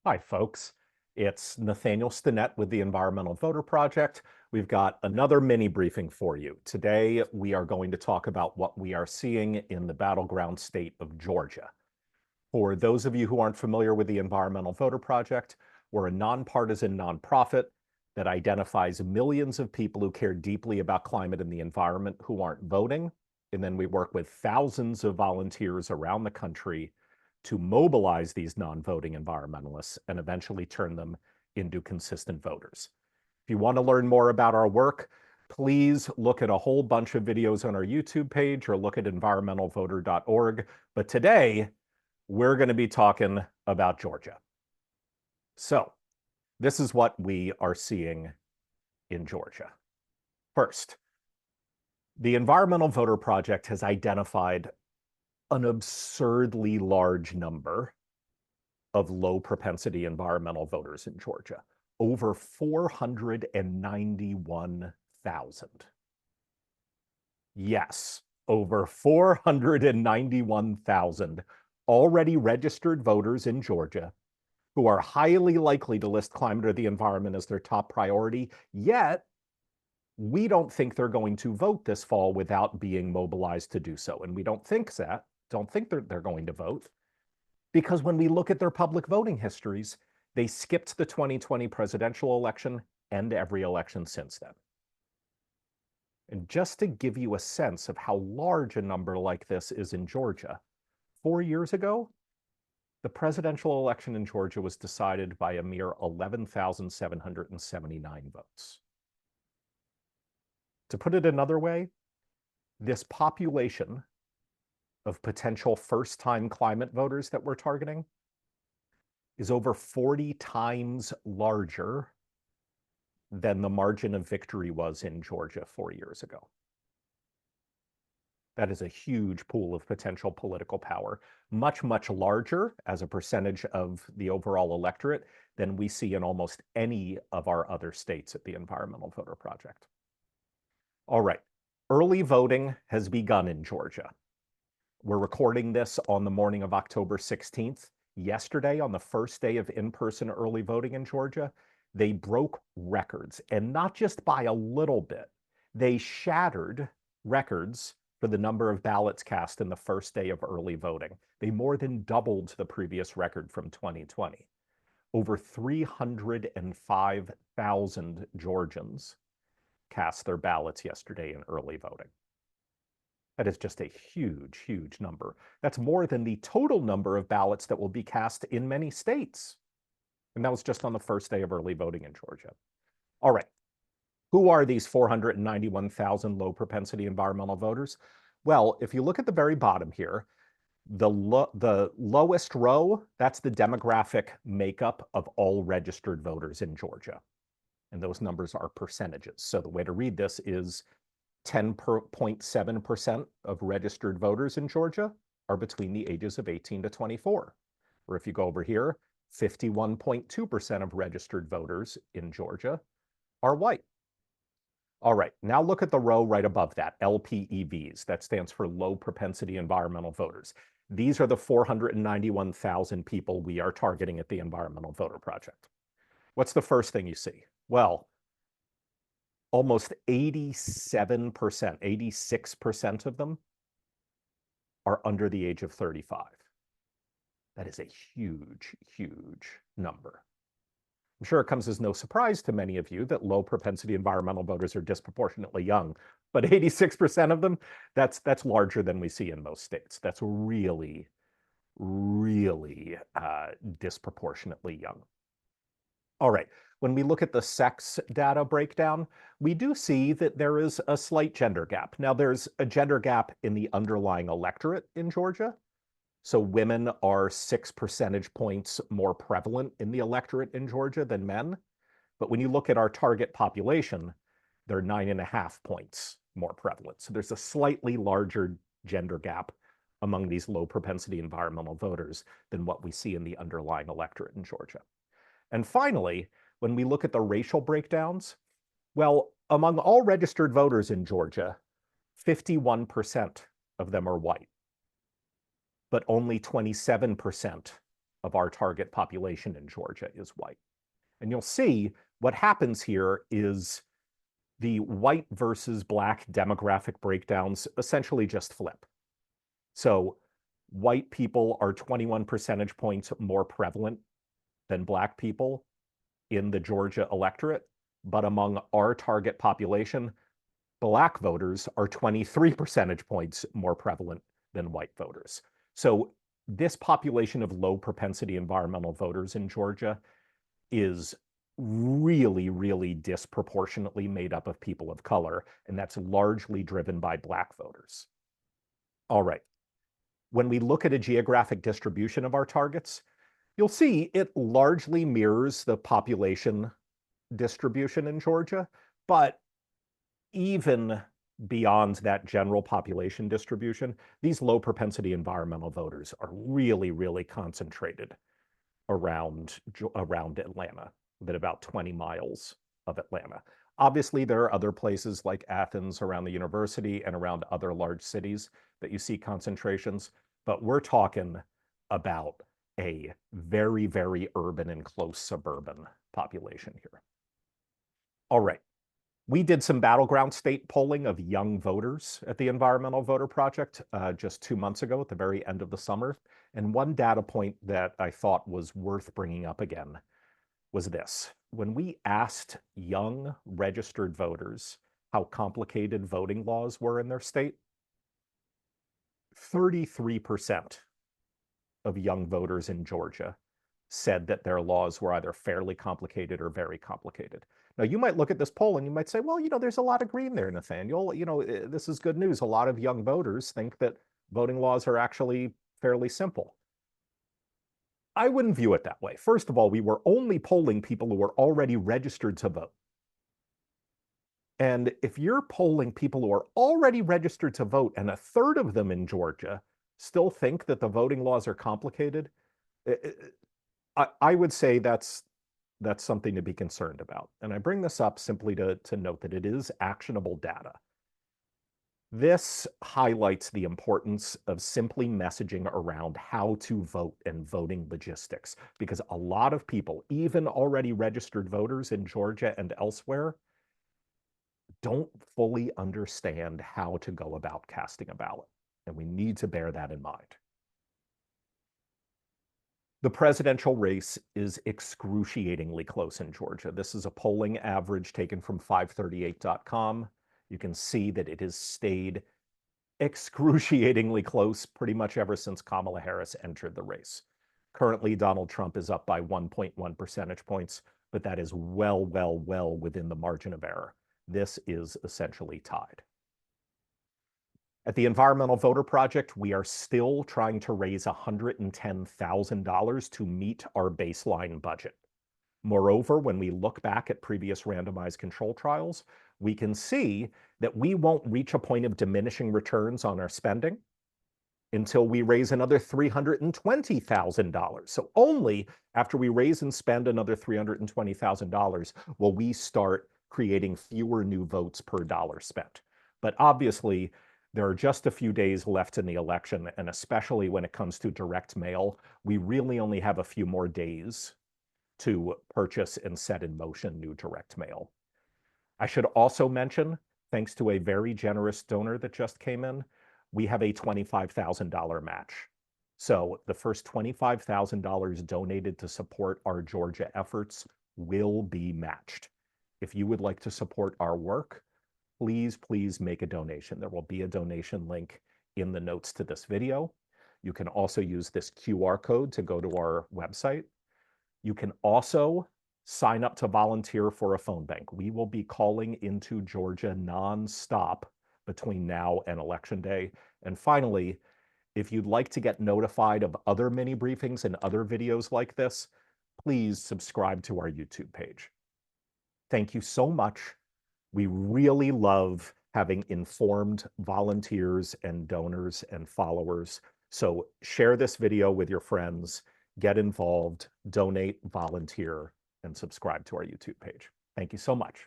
Hi, folks. It's Nathaniel Stinnett with the Environmental Voter Project. We've got another mini briefing for you. Today, we are going to talk about what we are seeing in the battleground state of Georgia. For those of you who aren't familiar with the Environmental Voter Project, we're a nonpartisan nonprofit that identifies millions of people who care deeply about climate and the environment who aren't voting. And then we work with thousands of volunteers around the country to mobilize these non-voting environmentalists and eventually turn them into consistent voters. If you want to learn more about our work, please look at a whole bunch of videos on our YouTube page or look at environmentalvoter.org. But today, we're going to be talking about Georgia. So this is what we are seeing in Georgia. First, the Environmental Voter Project has identified an absurdly large number of low propensity environmental voters in Georgia, over 491,000. Yes, over 491,000 already registered voters in Georgia who are highly likely to list climate or the environment as their top priority, yet we don't think they're going to vote this fall without being mobilized to do so. And we don't think they're going to vote because when we look at their public voting histories, they skipped the 2020 presidential election and every election since then. And just to give you a sense of how large a number like this is in Georgia, 4 years ago, the presidential election in Georgia was decided by a mere 11,779 votes. To put it another way, this population of potential first-time climate voters that we're targeting is over 40 times larger than the margin of victory was in Georgia 4 years ago. That is a huge pool of potential political power, much, much larger as a percentage of the overall electorate than we see in almost any of our other states at the Environmental Voter Project. All right, early voting has begun in Georgia. We're recording this on the morning of October 16th. Yesterday, on the first day of in-person early voting in Georgia, they broke records, and not just by a little bit. They shattered records for the number of ballots cast in the first day of early voting. They more than doubled the previous record from 2020. Over 305,000 Georgians cast their ballots yesterday in early voting. That is just a huge, huge number. That's more than the total number of ballots that will be cast in many states. And that was just on the first day of early voting in Georgia. All right. Who are these 491,000 low propensity environmental voters? Well, if you look at the very bottom here, the lowest row, that's the demographic makeup of all registered voters in Georgia. And those numbers are percentages. So the way to read this is 10.7% of registered voters in Georgia are between the ages of 18 to 24. Or if you go over here, 51.2% of registered voters in Georgia are white. All right, now look at the row right above that, LPEVs. That stands for low propensity environmental voters. These are the 491,000 people we are targeting at the Environmental Voter Project. What's the first thing you see? Well, almost 87%, 86% of them are under the age of 35. That is a huge, huge number. I'm sure it comes as no surprise to many of you that low propensity environmental voters are disproportionately young, but 86% of them, that's larger than we see in most states. That's really, really disproportionately young. All right, when we look at the sex data breakdown, we do see that there is a slight gender gap. Now, there's a gender gap in the underlying electorate in Georgia. So women are 6 percentage points more prevalent in the electorate in Georgia than men. But when you look at our target population, they're 9.5 points more prevalent. So there's a slightly larger gender gap among these low propensity environmental voters than what we see in the underlying electorate in Georgia. And finally, when we look at the racial breakdowns, well, among all registered voters in Georgia, 51% of them are white, but only 27% of our target population in Georgia is white. And you'll see what happens here is the white versus black demographic breakdowns essentially just flip. So white people are 21 percentage points more prevalent than black people in the Georgia electorate, but among our target population, black voters are 23 percentage points more prevalent than white voters. So this population of low propensity environmental voters in Georgia is really, really disproportionately made up of people of color, and that's largely driven by black voters. All right. When we look at a geographic distribution of our targets, you'll see it largely mirrors the population distribution in Georgia, but even beyond that general population distribution, these low propensity environmental voters are really, really concentrated around Atlanta, within about 20 miles of Atlanta. Obviously, there are other places like Athens around the university and around other large cities that you see concentrations, but we're talking about a very, very urban and close suburban population here. All right. We did some battleground state polling of young voters at the Environmental Voter Project just 2 months ago at the very end of the summer. And one data point that I thought was worth bringing up again was this. When we asked young registered voters how complicated voting laws were in their state, 33% of young voters in Georgia said that their laws were either fairly complicated or very complicated. Now, you might look at this poll and you might say, well, there's a lot of green there, Nathaniel. This is good news. A lot of young voters think that voting laws are actually fairly simple. I wouldn't view it that way. First of all, we were only polling people who were already registered to vote. And if you're polling people who are already registered to vote and a third of them in Georgia still think that the voting laws are complicated, I would say that's something to be concerned about. And I bring this up simply to note that it is actionable data. This highlights the importance of simply messaging around how to vote and voting logistics, because a lot of people, even already registered voters in Georgia and elsewhere, don't fully understand how to go about casting a ballot. And we need to bear that in mind. The presidential race is excruciatingly close in Georgia. This is a polling average taken from 538.com. You can see that it has stayed excruciatingly close pretty much ever since Kamala Harris entered the race. Currently, Donald Trump is up by 1.1 percentage points, but that is well, well, well within the margin of error. This is essentially tied. At the Environmental Voter Project, we are still trying to raise $110,000 to meet our baseline budget. Moreover, when we look back at previous randomized control trials, we can see that we won't reach a point of diminishing returns on our spending until we raise another $320,000. So only after we raise and spend another $320,000 will we start creating fewer new votes per dollar spent. But obviously, there are just a few days left in the election, and especially when it comes to direct mail, we really only have a few more days to purchase and set in motion new direct mail. I should also mention, thanks to a very generous donor that just came in, we have a $25,000 match. So the first $25,000 donated to support our Georgia efforts will be matched. If you would like to support our work, please make a donation. There will be a donation link in the notes to this video. You can also use this QR code to go to our website. You can also sign up to volunteer for a phone bank. We will be calling into Georgia nonstop between now and Election Day. And finally, if you'd like to get notified of other mini briefings and other videos like this, please subscribe to our YouTube page. Thank you so much. We really love having informed volunteers and donors and followers. So share this video with your friends, get involved, donate, volunteer, and subscribe to our YouTube page. Thank you so much.